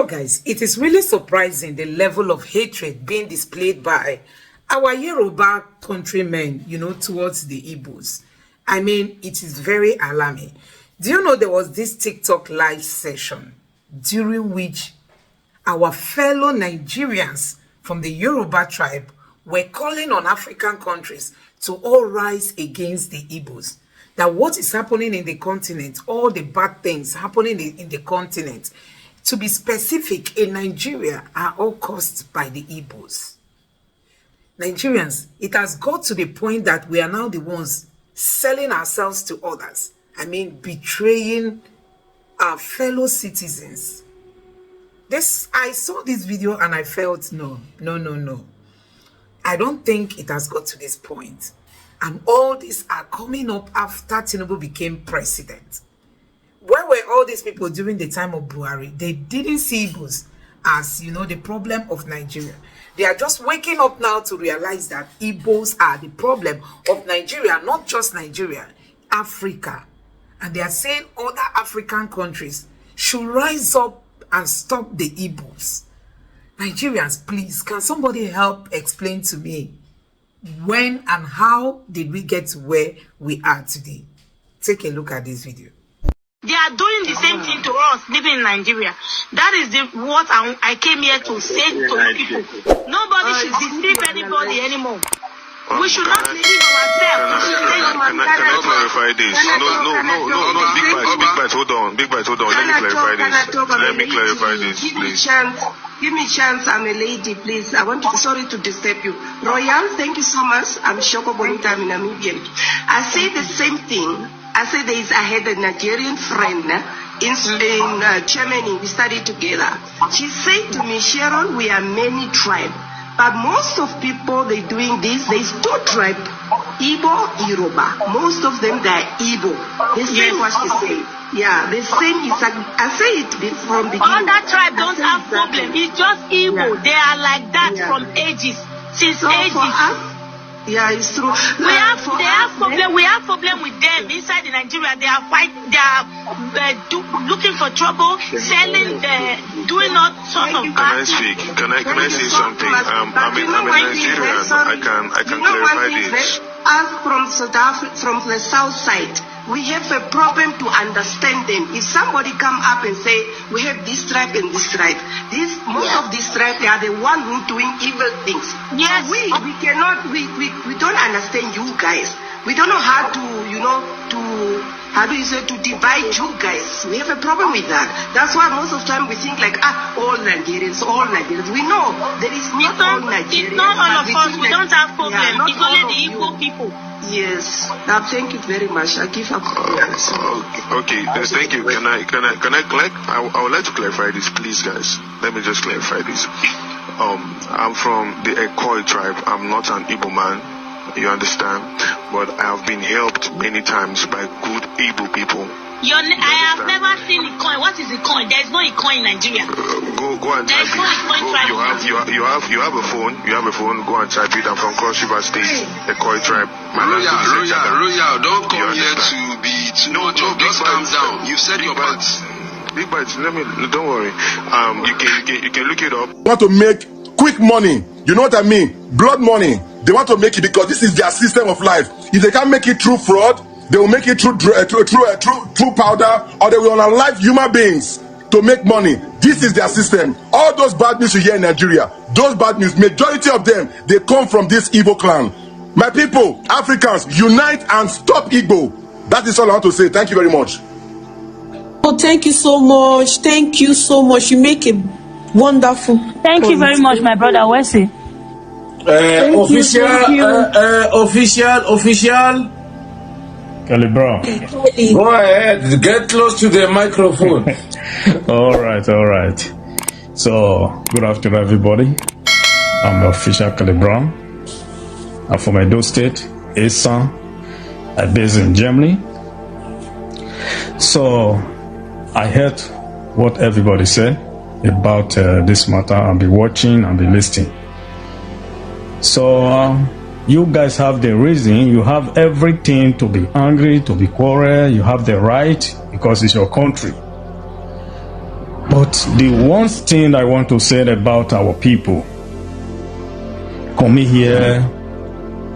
guys, it is really surprising the level of hatred being displayed by our Yoruba countrymen, towards the Igbos. I mean, it is very alarming. Do you know there was this TikTok live session during which our fellow Nigerians from the Yoruba tribe were calling on African countries to all rise against the Igbos? That what is happening in the continent, all the bad things happening in the continent, to be specific, in Nigeria, are all caused by the Igbos. Nigerians, it has got to the point that we are now the ones selling ourselves to others. I mean, betraying our fellow citizens. I saw this video and I felt, no. I don't think it has got to this point. And all these are coming up after Tinubu became president. Where were all these people during the time of Buhari? They didn't see Igbos as, the problem of Nigeria. They are just waking up now to realize that Igbos are the problem of Nigeria, not just Nigeria, Africa. And they are saying other African countries should rise up and stop the Igbos. Nigerians, please, can somebody help explain to me when and how did we get to where we are today? Take a look at this video. They are doing the same thing to us living in Nigeria. That is what I came here to say to people. Nobody should deceive anybody anymore. We should not deceive ourselves. Can I clarify this? No, Big Bite, hold on. Let me clarify this, please. Give me a chance. I'm a lady, please. Sorry to disturb you. Royal, thank you so much. I'm Shoko Bonita in Namibia. I say the same thing. I said I had a Nigerian friend in Germany. We studied together. She said to me, Sharon, we are many tribes. But most of people, they're doing this. There's two tribes, Igbo, Yoruba. Most of them, they're Igbo. The same what she said. Yeah, the same is, I say it from the beginning. All that tribe don't have problem. It's just Igbo. Yeah. They are like that from ages. Since ages. Yeah, it's true. We have problem with them inside Nigeria. They are looking for trouble, selling, doing all sorts of bad things. Can I say something? I'm a Nigerian. I can clarify this. Us from South Africa, from the south side, we have a problem to understand them. If somebody come up and say, we have this tribe and this tribe, most of these tribes, they are the one who doing evil things. Yes. We cannot, we don't understand you guys. We don't know how to, to divide you guys. We have a problem with that. That's why most of the time we think like, all Nigerians. We know there is not all Nigerians. It's not all of us. We don't have problem. Yeah, it's only the Igbo people. Yes. Thank you very much. I give up. Okay. Thank you. Can I would like to clarify this, please, guys. Let me just clarify this. I'm from the Ht tribe. I'm not an Igbo man. You understand? But I have been helped many times by good Igbo people. I have never seen a coin. What is a coin? There is no a coin in Nigeria. Go and type it. You have a phone. You have a phone. Go and type it. I'm from Cross River State, the Ht tribe. Royal, don't come here to be too much. Just calm down. You said your part. Big Bites, don't worry. You can look it up. Want to make quick money? You know what I mean? Blood money. They want to make it because this is their system of life. If they can't make it through fraud, they will make it through powder, or they will unalive human beings to make money. This is their system. All those bad news you hear in Nigeria, those bad news, majority of them, they come from this Igbo clan. My people, Africans, unite and stop Igbo. That is all I want to say. Thank you very much. Oh, thank you so much. Thank you so much. You make a wonderful Thank you very much, my brother Wesley. Official. Kelly Brown. Go ahead, get close to the microphone. All right. So, good afternoon, everybody. I'm the official Kelly Brown. I'm from Edo State, Esan. I'm based in Germany. So, I heard what everybody said about this matter. I'll be watching and be listening. So, you guys have the reason, you have everything to be angry, to be quarrel, you have the right, because it's your country. But the one thing I want to say about our people, come here,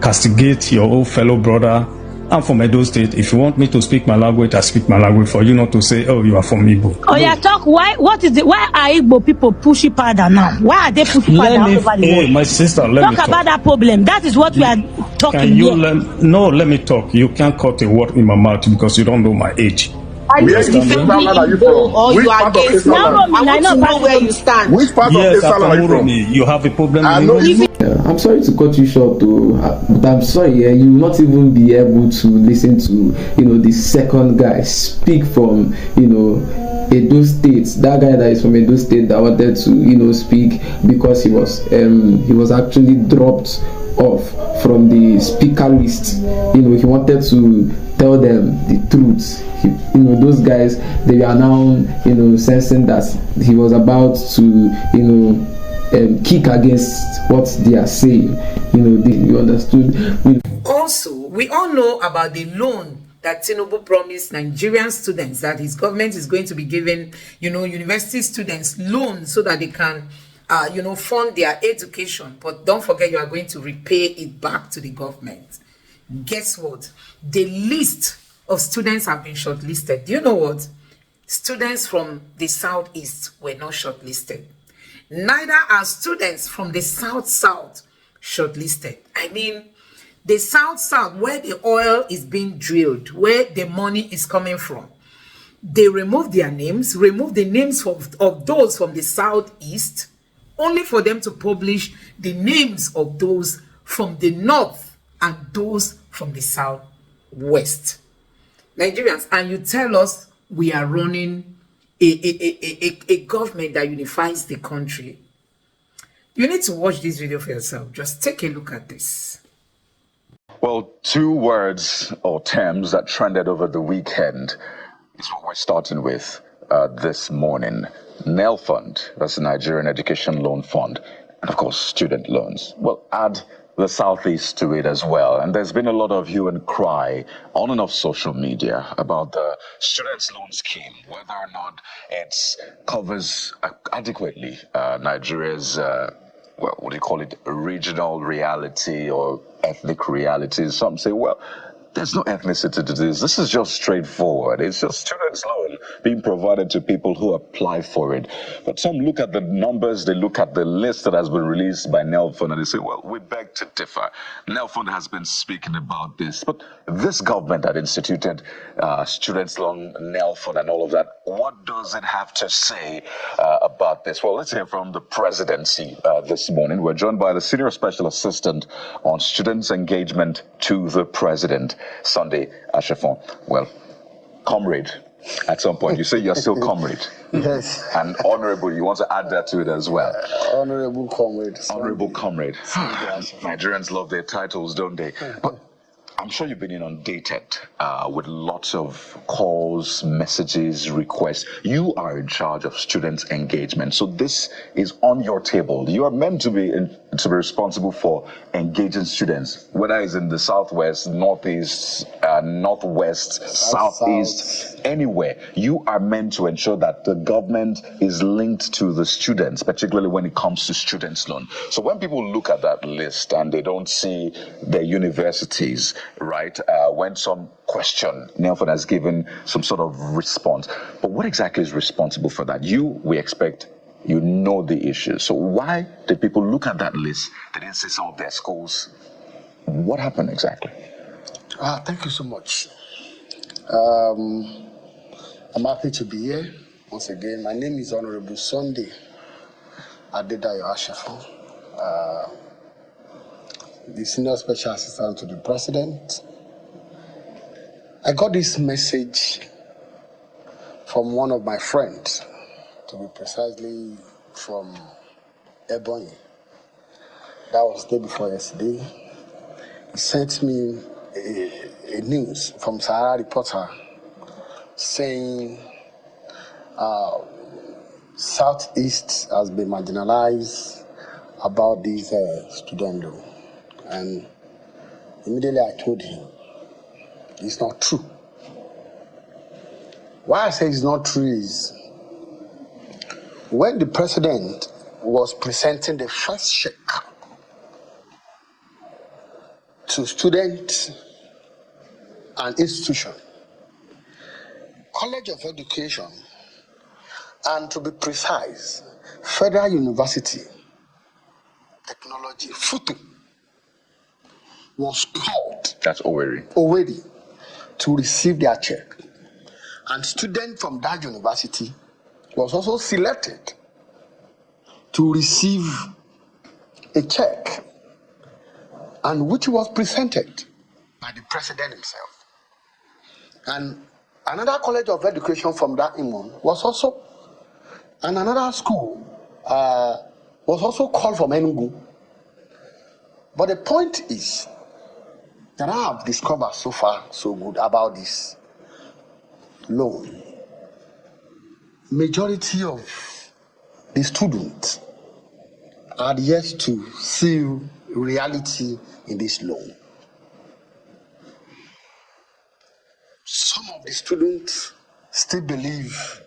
castigate your old fellow brother. I'm from Edo State. If you want me to speak my language, I speak my language. For you not to say, oh, you are from Igbo. Oh, yeah, talk. Why are Igbo people pushing powder now? Why are they pushing powder all over the world? My sister, let me Talk about that problem. That is what we are talking Can you here. let me talk. You can't cut a word in my mouth because you don't know my age. Are you Where defending Islam are you Igbo from? or Which you are part of against Islam? them? No, I want to know where you stand. Which part Yes, of Islam I'm are you from? You have a problem I in know English? I'm sorry to cut you short, though, but I'm sorry, you will not even be able to listen to, the second guy speak from, Edo State. That guy that is from Edo State that wanted to, speak because he was actually dropped off from the speaker list. He wanted to tell them the truth. Those guys, they are now, sensing that he was about to, kick against what they are saying. You understood? Also, we all know about the loan that Tinubu promised Nigerian students, that his government is going to be giving, university students loans so that they can, fund their education. But don't forget, you are going to repay it back to the government. Guess what? The list of students have been shortlisted. Do you know what? Students from the southeast were not shortlisted. Neither are students from the south shortlisted. I mean, the south, where the oil is being drilled, where the money is coming from, they remove their names, remove the names of those from the southeast, only for them to publish the names of those from the north and those from the southwest. Nigerians, and you tell us we are running a government that unifies the country. You need to watch this video for yourself. Just take a look at this. Well, two words or terms that trended over the weekend is what we're starting with this morning. NEL Fund, that's the Nigerian Education Loan Fund, and of course, student loans. Well, add the Southeast to it as well. And there's been a lot of hue and cry on and off social media about the students' loan scheme, whether or not it covers adequately Nigeria's what do you call it, regional reality or ethnic realities. Some say, well, there's no ethnicity to this. This is just straightforward. It's just students' loan being provided to people who apply for it. But some look at the numbers, they look at the list that has been released by NEL Fund, and they say, well, we beg to differ. NEL Fund has been speaking about this. But this government that instituted students' loan, NEL Fund, and all of that, what does it have to say about this? Well, let's hear from the presidency this morning. We're joined by the Senior Special Assistant on Students' Engagement to the President, Sunday Ashafon. Well, comrade, at some point, you say you're still comrade. Yes. And honorable, you want to add that to it as well. Honorable comrade. Honorable comrade. Nigerians love their titles, don't they? But I'm sure you've been inundated with lots of calls, messages, requests. You are in charge of students' engagement, so this is on your table. You are meant to be responsible for engaging students, whether it's in the southwest, northeast, northwest, southeast, anywhere. You are meant to ensure that the government is linked to the students, particularly when it comes to students' loan. So when people look at that list and they don't see their universities, right, when some question, Nelford has given some sort of response. But what exactly is responsible for that? We expect you know the issue. So why did people look at that list? They didn't see some of their schools. What happened exactly? Thank you so much. I'm happy to be here once again. My name is Honorable Sunday Adedayo Ashafo, the Senior Special Assistant to the President. I got this message from one of my friends, to be precisely from Ebony. That was the day before yesterday. He sent me a news from Sahara Reporter saying Southeast has been marginalized about this student loan. And immediately I told him, it's not true. Why I say it's not true is when the president was presenting the first check to students and institutions, College of Education, and to be precise, Federal University Technology, FUTU, was called. That's already to receive their check. And students from that university was also selected to receive a check, and which was presented by the president himself. And another College of Education from that Imon was also, and another school was also called from Enugu. But the point is that I have discovered so far so good about this loan. Majority of the students are yet to see reality in this loan. Some of the students still believe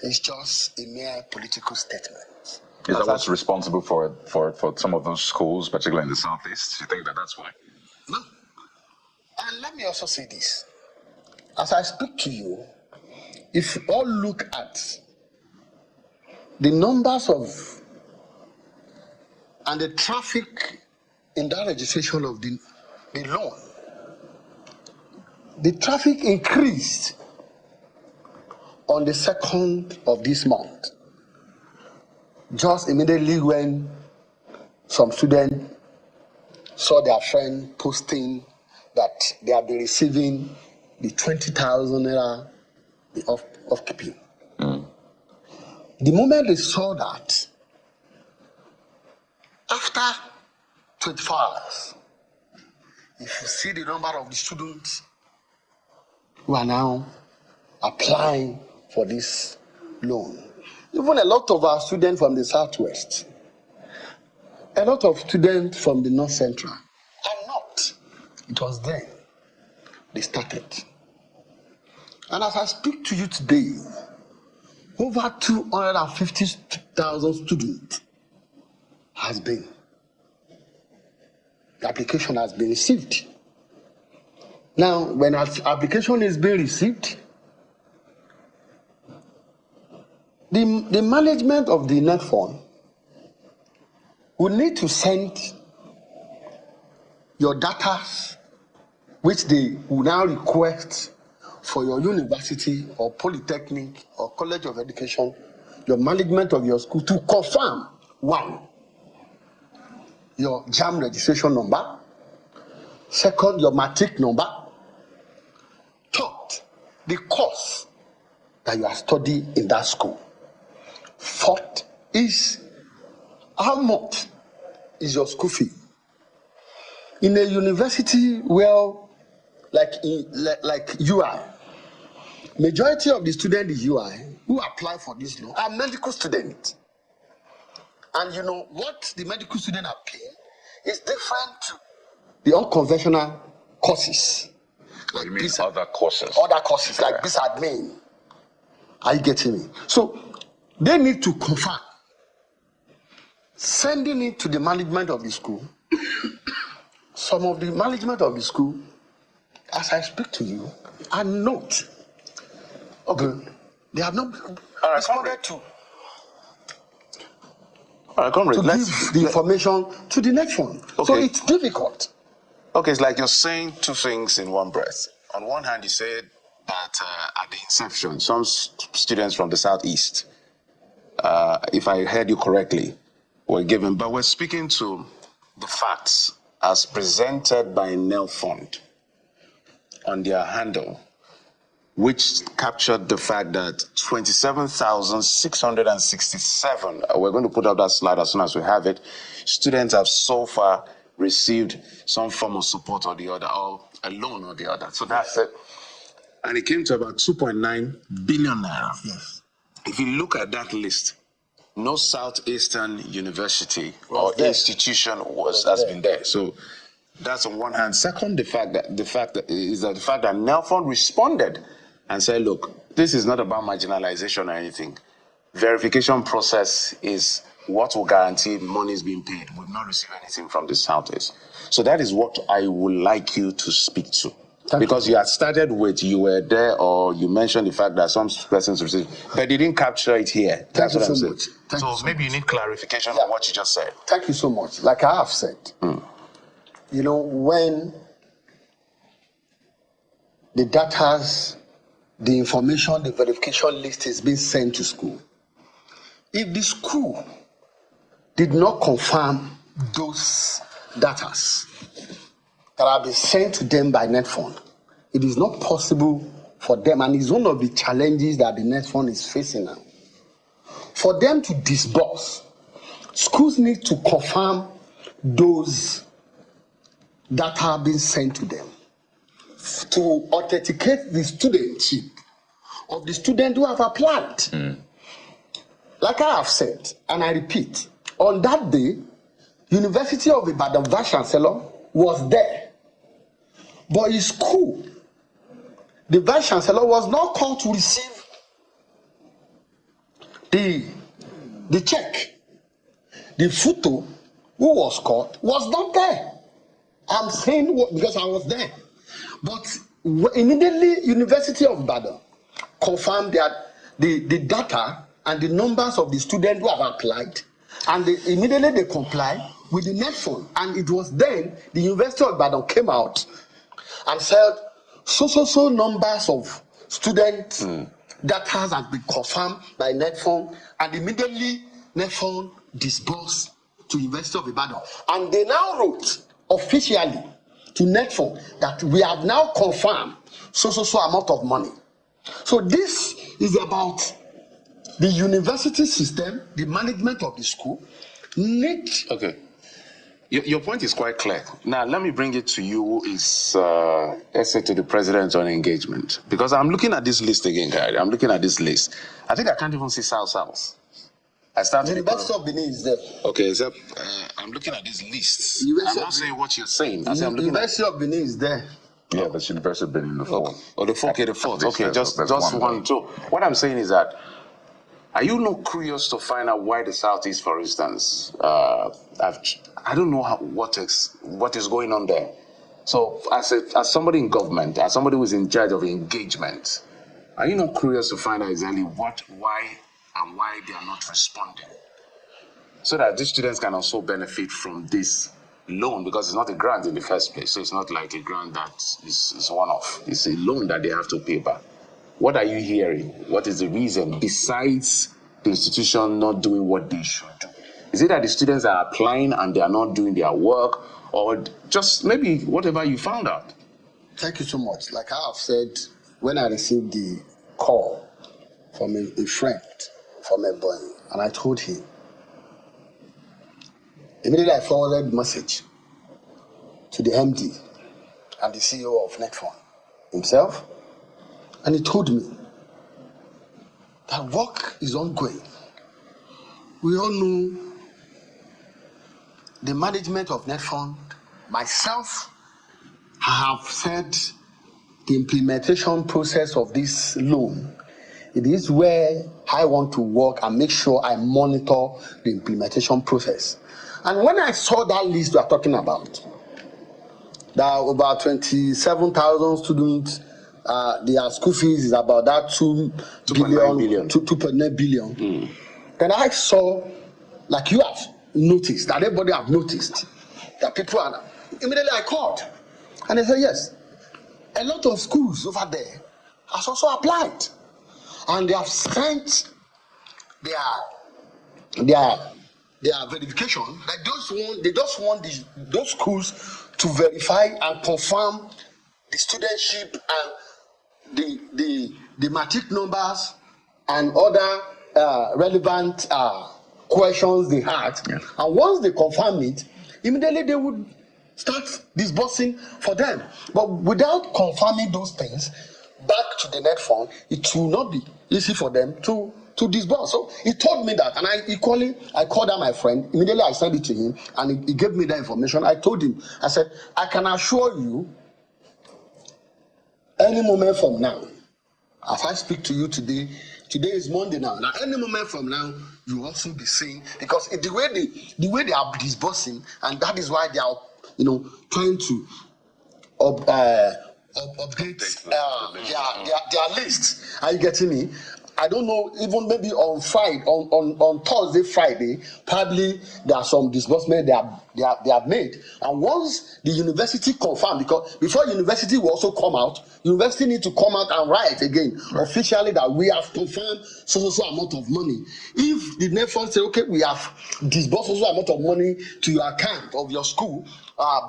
it's just a mere political statement. Is that what's responsible for some of those schools, particularly in the Southeast? You think that that's why? No. And let me also say this. As I speak to you, if you all look at the numbers of and the traffic in that registration of the loan, the traffic increased on the 2nd of this month, just immediately when some students saw their friend posting that they have been receiving the 20,000 naira of keeping. The moment they saw that, after 24 hours, if you see the number of the students who are now applying for this loan, even a lot of our students from the Southwest, a lot of students from the North Central are not. It was then they started. And as I speak to you today, over 250,000 students the application has been received. Now, when an application is being received, the management of the net fund will need to send your data, which they will now request for your university or polytechnic or college of education, your management of your school, to confirm, one, your JAM registration number, second, your matric number, third, the course that you are studying in that school, fourth is how much is your school fee. In a university like UI, majority of the students in UI who apply for this loan are medical students. And you know what the medical students are paying is different to the unconventional courses. Like you mean other courses? Other courses like this admin. Are you getting me? So they need to confirm, sending it to the management of the school. Some of the management of the school, as I speak to you, are not. Okay, they have not responded to. All right, comrade, to give the information to the next one. Okay. So it's difficult. Okay, it's like you're saying two things in one breath. On one hand, you said that at the inception, some students from the Southeast, if I heard you correctly, were given, but we're speaking to the facts as presented by Nel Fund on their handle, which captured the fact that 27,667, we're going to put up that slide as soon as we have it, students have so far received some form of support or the other, or a loan or the other. So that's it. And it came to about 2.9 billion naira. Yes. If you look at that list, no Southeastern university or institution has been there. So that's on one hand. Second, the fact that Nel Fund responded and said, look, this is not about marginalization or anything. verification process is what will guarantee money is being paid. We've not received anything from the Southeast. So that is what I would like you to speak to. Because you had started with you were there, or you mentioned the fact that some persons received, but they didn't capture it here. That's what I'm saying. So maybe you need clarification on what you just said. Thank you so much. Like I have said, you know, when the data's, the information, the verification list is being sent to school, if the school did not confirm those datas that have been sent to them by NetFund, it is not possible for them, and it's one of the challenges that the NetFund is facing now. For them to disburse, schools need to confirm those that have been sent to them to authenticate the studentship of the student who have applied. Like I have said, and I repeat, on that day, University of Ibadan Vice Chancellor was there. But his school, the Vice Chancellor was not called to receive the check. The photo who was called was not there. I'm saying because I was there. But immediately, University of Ibadan confirmed that the data and the numbers of the students who have applied, and immediately they comply with the NetFund. And it was then the University of Ibadan came out and said, so numbers of students that has been confirmed by NetFund, and immediately NetFund disbursed to University of Ibadan. And they now wrote officially to NetFund that we have now confirmed so amount of money. So this is about the university system, the management of the school. Okay. Your point is quite clear. Now, let me bring it to you is essay to the president on engagement. Because I'm looking at this list again, guys. I'm looking at this list. I think I can't even see South. I started. The University of Benin is there. Okay, except I'm looking at these lists. I'm not saying what you're saying. I'm looking University of Benin is there. Yeah, that's University of Benin, the fourth. Oh, the fourth. Okay, the fourth. Okay, just one. one. So what I'm saying is that, are you not curious to find out why the Southeast, for instance, I don't know what is going on there. So as somebody in government, as somebody who is in charge of engagement, are you not curious to find out exactly why they are not responding? So that these students can also benefit from this loan, because it's not a grant in the first place. So it's not like a grant that is one-off. It's a loan that they have to pay back. What are you hearing? What is the reason besides the institution not doing what they should do? Is it that the students are applying and they are not doing their work, or just maybe whatever you found out? Thank you so much. Like I have said, when I received the call from a friend, from a boy, and I told him, immediately I forwarded the message to the MD and the CEO of NetFund himself, and he told me that work is ongoing. We all know the management of NetFund, myself, I have said the implementation process of this loan, it is where I want to work and make sure I monitor the implementation process. And when I saw that list we are talking about, there are about 27,000 students, their school fees is about that 2.9 billion. Then I saw, like you have noticed, that everybody have noticed, that people are, immediately I called. And they said, yes, a lot of schools over there has also applied. And they have sent their verification. That they just want those schools to verify and confirm the studentship and the matric numbers and other relevant questions they had. Yeah. And once they confirm it, immediately they would start disbursing for them. But without confirming those things back to the NetFund, it will not be easy for them to disburse. So he told me that, and I called out my friend. Immediately I sent it to him, and he gave me that information. I told him, I said, I can assure you, any moment from now, as I speak to you today, Today is Monday now. Now, any moment from now, you will also be seeing, because the way they are disbursing, and that is why they are, trying to update their list. Are you getting me? I don't know, even maybe on Friday, on Thursday, Friday, probably there are some disbursement they have made. And once the university confirm, because before university will also come out, university need to come out and write again officially that we have confirmed so amount of money. If the NEFON say, okay, we have disbursed so amount of money to your account of your school,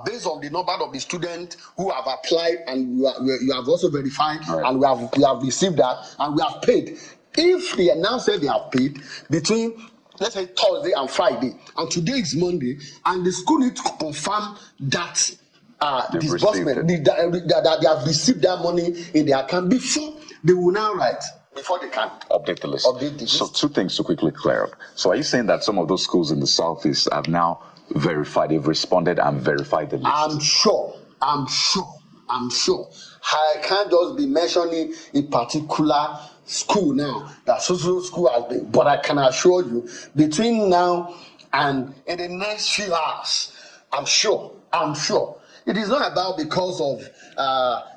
based on the number of the students who have applied, and you have also verified, and we have received that, and we have paid. If they now say they have paid between, let's say, Thursday and Friday, and today is Monday, and the school need to confirm that disbursement, that they have received that money in their account before they will now write, before they can update the list. So 2 things to quickly clear up. So are you saying that some of those schools in the Southeast have now verified, they've responded and verified the list? I'm sure. I can't just be mentioning a particular school now that social school has been, but I can assure you, between now and in the next few hours, I'm sure. It is not about because of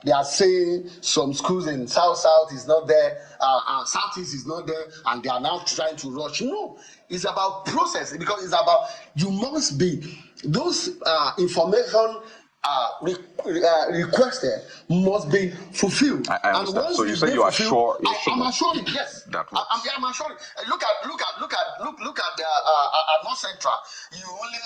they are saying some schools in South is not there, Southeast is not there, and they are now trying to rush. No, it's about process, because it's about, you must be, those information requested must be fulfilled. I understand. So you say you are sure? I'm assuring, yes. I'm assuring. Look at the North Central. You only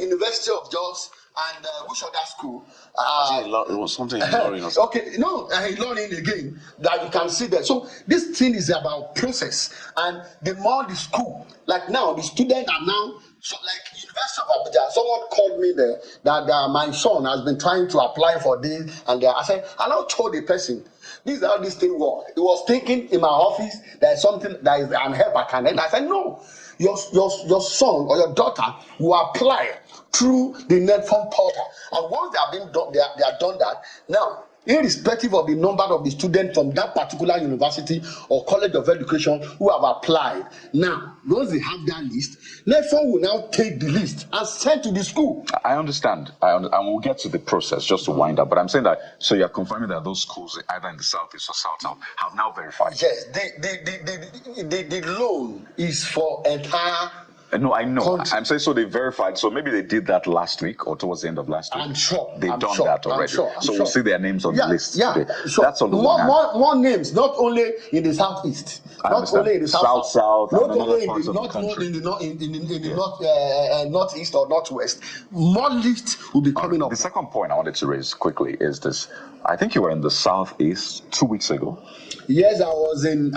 University of Jos and which other school? It was something in learning. Okay, no, learning again that you can see that. So this thing is about process, and the more the school, like now, the students are now. So, like University of Abuja, someone called me there that my son has been trying to apply for this, and I said, I now told the person, this is how this thing works. He was thinking in my office there is something that is an help I can help. I said, no, your son or your daughter will apply through the NetFund portal, and once they have done that. Now, irrespective of the number of the students from that particular university or college of education who have applied, now once they have that list, NetFund will now take the list and send to the school. I understand. And we'll get to the process just to wind up. But I'm saying that, so you're confirming that those schools, either in the Southeast or South, have now verified. Yes, the loan is for entire. No, I know. I'm saying, so they verified. So maybe they did that last week or towards the end of last week. I'm sure. They've done that already. So we'll see their names on the list today. Sure. That's on the more names, not only in the Southeast, not only in the South, not only in the Northeast or Northwest. More lists will be coming up. The second point I wanted to raise quickly is this. I think you were in the Southeast 2 weeks ago. Yes, I was in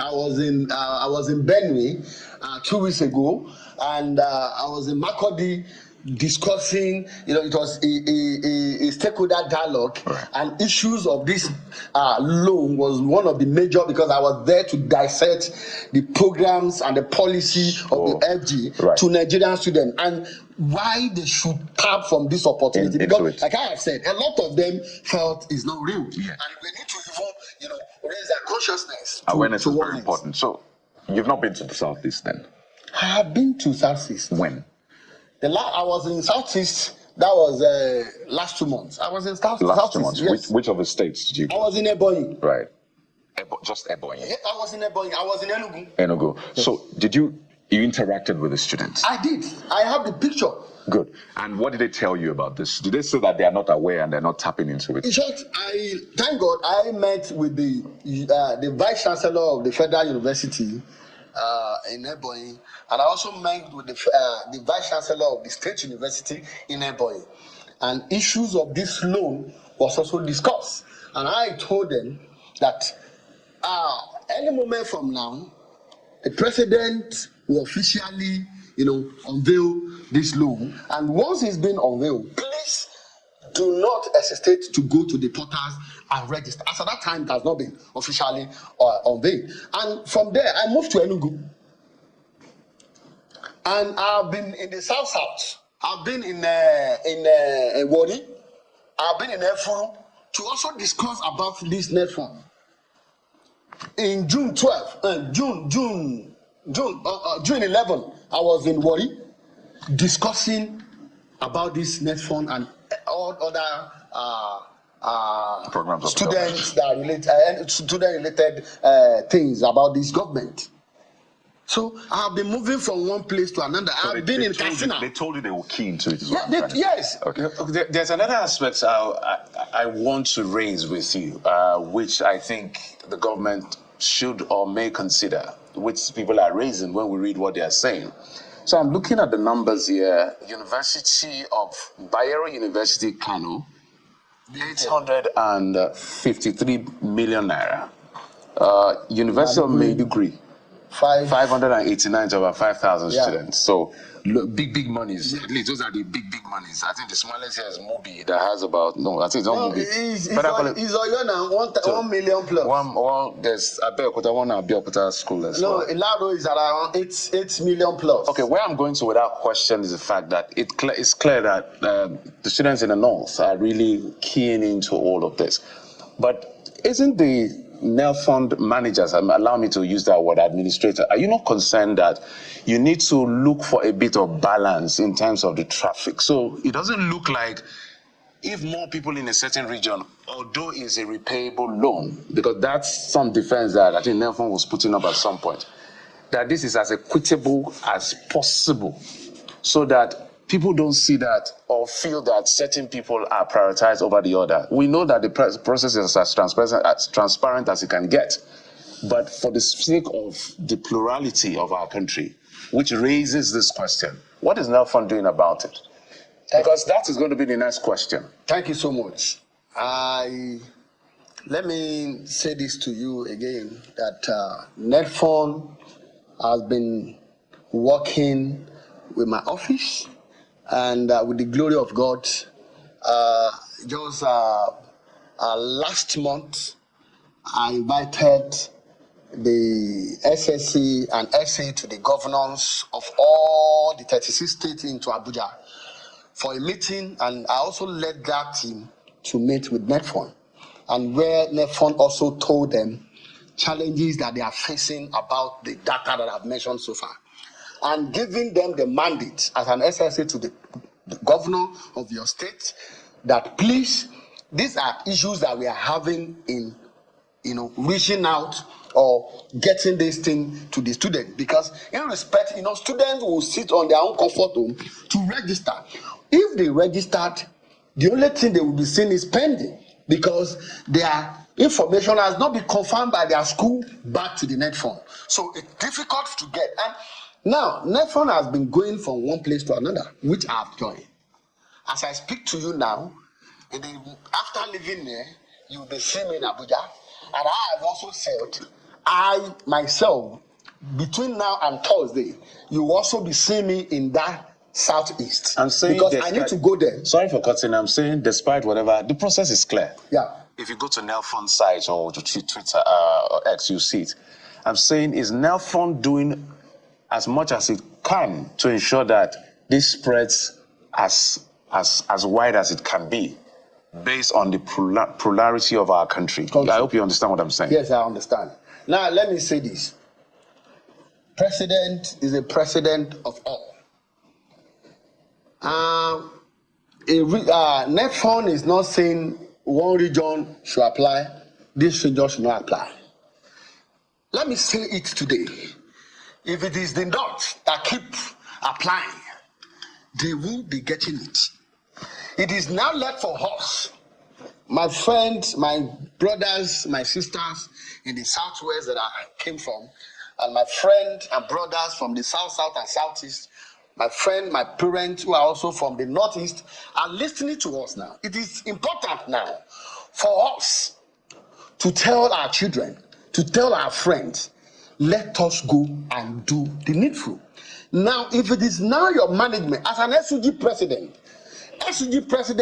Benue 2 weeks ago, and I was in Makurdi discussing. It was a stakeholder dialogue, and issues of this loan was one of the major, because I was there to dissect the programs and the policy of the FG to Nigerian students, and why they should tap from this opportunity. Because, like I have said, a lot of them felt it's not real, and we need to even raise their consciousness. Awareness is very important. So, you've not been to the Southeast then? I have been to Southeast. When? I was in Southeast. That was last 2 months. I was in Southeast. Last 2 months. Yes. Which of the states did you go? I was in Ebonyi. Right. Just Ebonyi. Yeah, I was in Ebonyi. I was in Enugu. Enugu. Yes. So did you interacted with the students? I did. I have the picture. Good. And what did they tell you about this? Did they say that they are not aware and they're not tapping into it? In short, thank God, I met with the Vice Chancellor of the Federal University in Ebonyi, and I also met with the Vice Chancellor of the State University in Ebonyi. And issues of this loan was also discussed. And I told them that any moment from now, the president will officially, unveil this loan. And once it's been unveiled, please do not hesitate to go to the portals and register. As at that time, it has not been officially unveiled. And from there, I moved to Enugu. And I've been in the South. I've been in Wari. I've been in Efuru to also discuss about this NetFund. in June 12, June 11, I was in Warri discussing about this net fund and all other programs of students that relate student-related things about this government. So I have been moving from one place to another. So I've been in Katsina. They told you they were keen to it. Yes. Okay. There's another aspect I want to raise with you, which I think the government should or may consider, which people are raising when we read what they are saying. So I'm looking at the numbers here. University of Bayero University, Kano, 853 million naira. University of Maiduguri, 589 to about 5,000 students. So big monies. At least those are the big monies. I think the smallest here is Mobi that has about I think it's not Mobi. It's Oyo now, 1 million plus. There's Abeokuta, one Abeokuta school as well. No, Ilaro is around 8 million plus. Okay, where I'm going to without question is the fact that it's clear that the students in the north are really keen into all of this. But isn't the NEL fund managers, allow me to use that word, administrator, are you not concerned that you need to look for a bit of balance in terms of the traffic? So it doesn't look like if more people in a certain region, although it's a repayable loan, because that's some defense that I think NEL fund was putting up at some point, that this is as equitable as possible so that people don't see that or feel that certain people are prioritized over the other. We know that the process is as transparent as it can get. But for the sake of the plurality of our country, which raises this question, what is NEL Fund doing about it? Because that is going to be the next question. Thank you so much. Let me say this to you again, that NEL Fund has been working with my office, and with the glory of God, just last month, I invited the SSC and SA to the governors of all the 36 states into Abuja for a meeting, and I also led that team to meet with NETFund, and where NETFund also told them challenges that they are facing about the data that I've mentioned so far, and giving them the mandate as an SSA to the governor of your state that please, these are issues that we are having in reaching out or getting this thing to the student, because in respect, students will sit on their own comfort home to register. If they registered, the only thing they will be seeing is pending, because their information has not been confirmed by their school back to the NETFund. So it's difficult to get. And now, NETFund has been going from one place to another, which I have joined. As I speak to you now, after living there, you will be seeing me in Abuja. And I have also said, I myself, between now and Thursday, you will also be seeing me in that southeast. I'm saying because I need to go there. Sorry for cutting. I'm saying despite whatever, the process is clear. Yeah. If you go to NEL Fund site or to Twitter or X, you see it. I'm saying, is NEL Fund doing as much as it can to ensure that this spreads as wide as it can be, based on the plurality of our country? I hope you understand what I'm saying. Yes, I understand. Now, let me say this. President is a president of all. NETFund is not saying one region should apply, this region should not apply. Let me say it today. If it is the north that keep applying, they will be getting it. It is now left for us, my friends, my brothers, my sisters in the southwest that I came from, and my friends and brothers from the south, and southeast, my friend, my parents who are also from the northeast are listening to us now. It is important now for us to tell our children, to tell our friends, let us go and do the needful. Now, if it is now your management, as an SUG president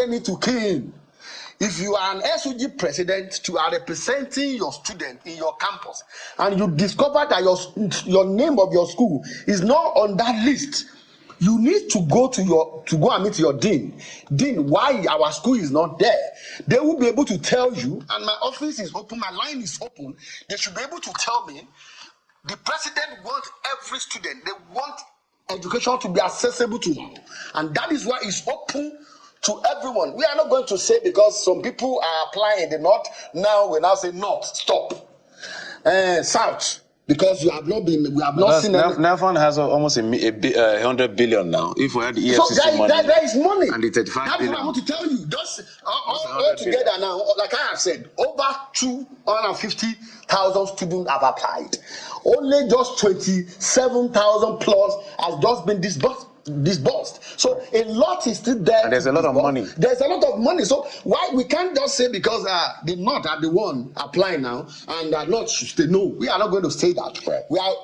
need to key in. If you are an SUG president, you are representing your student in your campus, and you discover that your name of your school is not on that list, you need to go and meet your dean. Dean, why our school is not there? They will be able to tell you, and my office is open, my line is open. They should be able to tell me, the president wants every student, they want education to be accessible to all. And that is why it's open to everyone. We are not going to say because some people are applying in the north, now we now say north, stop. South, because we have not seen any. NAFON has almost a 100 billion now. If we had the EFCC So there is money. And the 35 That's billion. what I want to tell you. Just all together now, like I have said, over 250,000 students have applied. Only just 27,000 plus has just been disbursed. So a lot is still there. And there's a lot of money. There's a lot of money. So why we can't just say because the North are the one applying now and are not should stay. No, we are not going to say that. Right. We are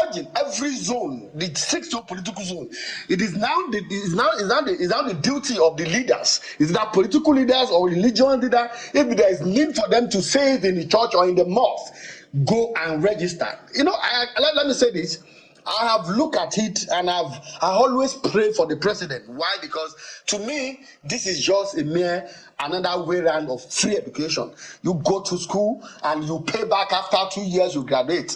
urging every zone, the 6 political zone. It is now the duty of the leaders. Is that political leaders or religious leaders? If there is need for them to say it in the church or in the mosque, go and register. You know, let me say this. I have looked at it and I always pray for the president. Why? Because to me, this is just another way round of free education. You go to school and you pay back after 2 years, you graduate.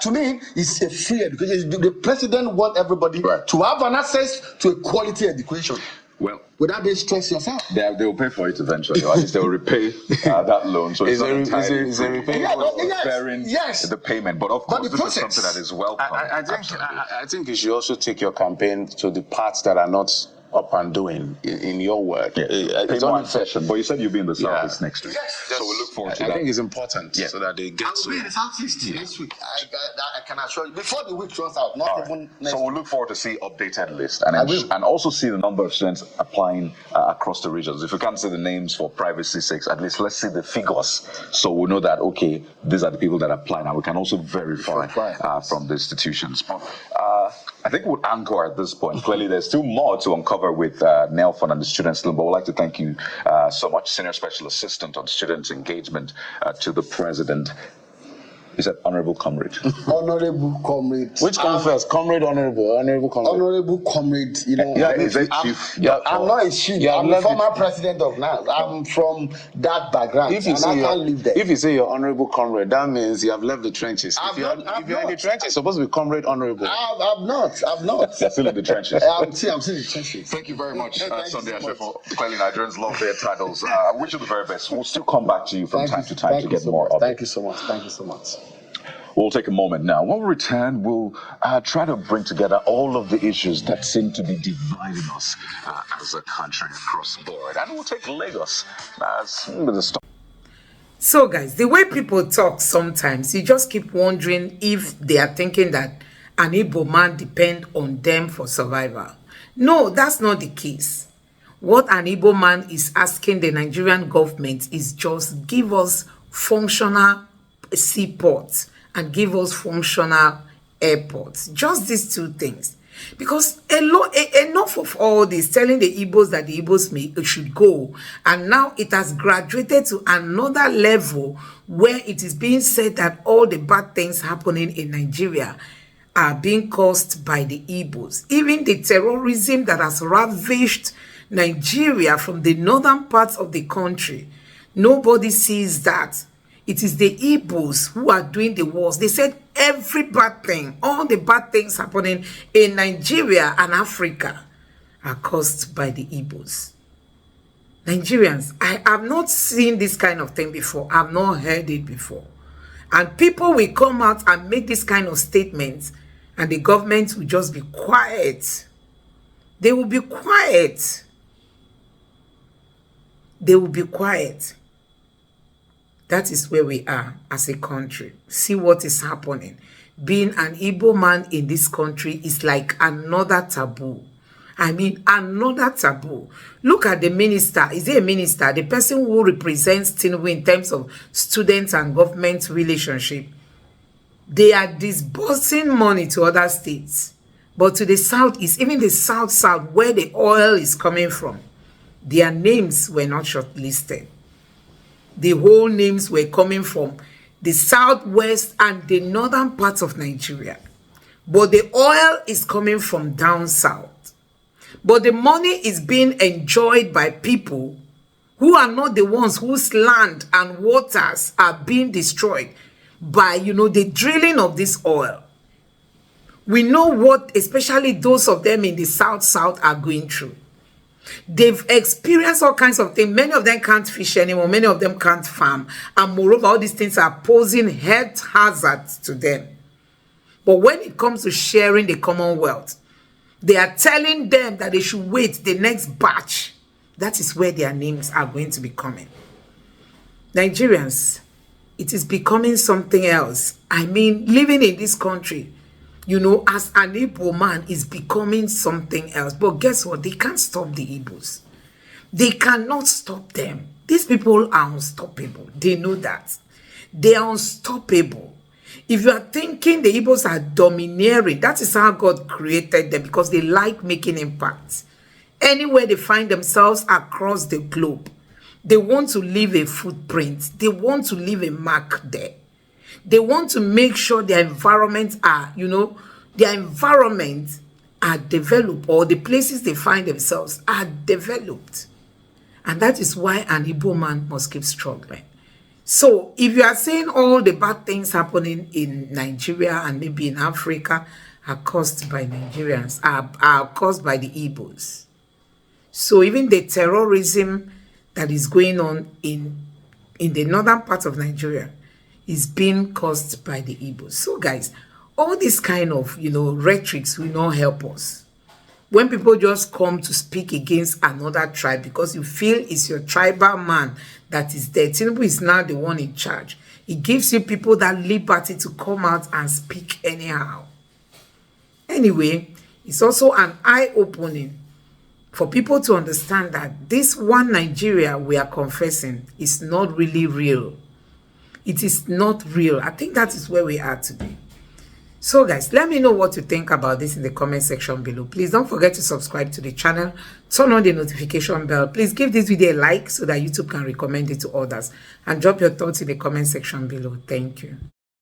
To me, it's a free education. The president wants everybody to have an access to a quality education. Well, without being stressed yourself. They will pay for it eventually, or at least they will repay that loan. So it's not entirely the payment. But of course, this is something that is welcome. I think you should also take your campaign to the parts that are not up and doing, in your word. Yeah. It's one session, but you said you'll be in the Southeast next week. Yes. So we look forward to that. I think it's important so that they get to be in the Southeast next week. I can assure you, before the week runs out, not even next So we'll look forward to see updated list and also see the number of students applying across the regions. If we can't see the names for privacy sakes, at least let's see the figures, so we know that okay, these are the people that apply. Now we can also verify from the institutions. But I think we'll anchor at this point. Clearly, there's still more to uncover with NELFON and the students, but we'd like to thank you so much, Senior Special Assistant on Student Engagement to the President. Is that Honorable Comrade? Honorable Comrade. Which comes first? Comrade, Honorable Comrade? Honorable Comrade, you know. I'm not a chief. I'm the former president of NAS. I'm from that background. I can't live there. If you say you're Honorable Comrade, that means you have left the trenches. If you're in the trenches, you're supposed to be Comrade Honorable. I'm not. You're still in the trenches. I'm still in the trenches. Thank you very much, Sunday Ashefo. Clearly, Nigerians love their titles. I wish you the very best. We'll still come back to you from time to time to get more updates. Thank you so much. Thank you so much. We'll take a moment now. When we return, we'll try to bring together all of the issues that seem to be dividing us as a country across the board. And we'll take Lagos as the start. So, guys, the way people talk sometimes, you just keep wondering if they are thinking that an Igbo man depends on them for survival. No, that's not the case. What an Igbo man is asking the Nigerian government is just give us functional seaports and give us functional airports. Just these two things. Because enough of all this telling the Igbos that the Igbos should go, and now it has graduated to another level where it is being said that all the bad things happening in Nigeria are being caused by the Igbos. Even the terrorism that has ravaged Nigeria from the northern parts of the country, nobody sees that. It is the Igbos who are doing the worst. They said every bad thing, all the bad things happening in Nigeria and Africa are caused by the Igbos. Nigerians, I have not seen this kind of thing before. I've not heard it before. And people will come out and make this kind of statements, and the government will just be quiet. They will be quiet. They will be quiet. That is where we are as a country. See what is happening. Being an Igbo man in this country is like another taboo. I mean, another taboo. Look at the minister. Is he a minister? The person who represents Tinubu in terms of students and government relationship. They are disbursing money to other states. But to the southeast, even the south, where the oil is coming from, their names were not shortlisted. The whole names were coming from the southwest and the northern parts of Nigeria. but the oil is coming from down south. But the money is being enjoyed by people who are not the ones whose land and waters are being destroyed by, the drilling of this oil. We know what, especially those of them in the south are going through. They've experienced all kinds of things. Many of them can't fish anymore. Many of them can't farm. And moreover, all these things are posing health hazards to them. But when it comes to sharing the commonwealth, they are telling them that they should wait the next batch. That is where their names are going to be coming. Nigerians, it is becoming something else. I mean, living in this country, as an Igbo man, is becoming something else. But guess what? They can't stop the Igbos. They cannot stop them. These people are unstoppable. They know that. They are unstoppable. If you are thinking the Igbos are domineering, that is how God created them, because they like making impacts. Anywhere they find themselves across the globe, they want to leave a footprint. They want to leave a mark there. They want to make sure their environments are, their environments are developed, or the places they find themselves are developed. And that is why an Igbo man must keep struggling. So if you are saying all the bad things happening in Nigeria and maybe in Africa are caused by Nigerians, are caused by the Igbos. So even the terrorism that is going on in the northern part of Nigeria is being caused by the Igbos. So guys, all this kind of, rhetorics will not help us. When people just come to speak against another tribe because you feel it's your tribal man that is there, Tinubu is now the one in charge. It gives you people that liberty to come out and speak anyhow. Anyway, it's also an eye-opening for people to understand that this one Nigeria we are confessing is not really real. It is not real. I think that is where we are today. So guys, let me know what you think about this in the comment section below. Please don't forget to subscribe to the channel, turn on the notification bell. Please give this video a like so that YouTube can recommend it to others, and drop your thoughts in the comment section below. Thank you.